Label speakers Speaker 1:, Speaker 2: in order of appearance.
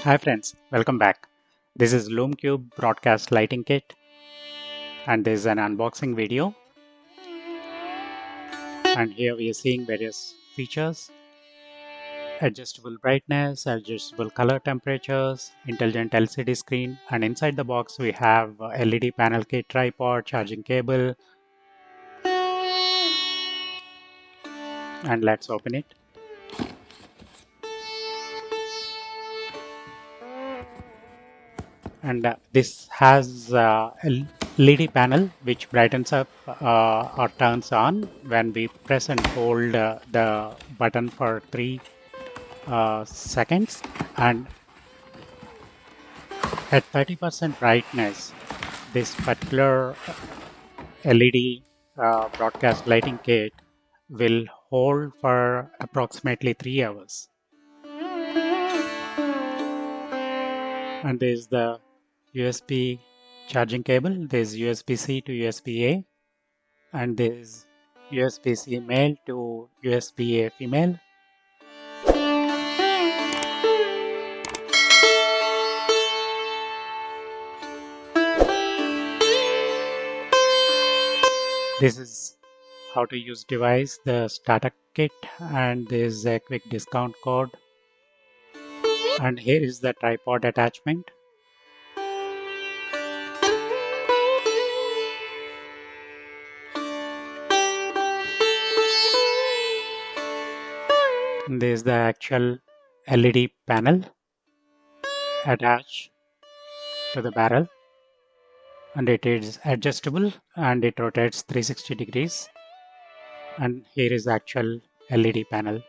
Speaker 1: Hi friends, welcome back. This is LumeCube broadcast lighting kit and this is an unboxing video, and here we are seeing various features: adjustable brightness, adjustable color temperatures, intelligent LCD screen, and inside the box we have a LED panel kit, tripod, charging cable, and let's open it. And this has a LED panel which brightens up or turns on when we press and hold the button for 3 seconds, and at 30% brightness this particular LED broadcast lighting kit will hold for approximately 3 hours. And there's the USB charging cable, there's USB-C to USB-A, and there's USB-C male to USB-A female. This is how to use device, the starter kit, and there's a quick discount code. And here is the tripod attachment. And there's the actual LED panel attached to the barrel, and it is adjustable and it rotates 360 degrees. And here is the actual LED panel.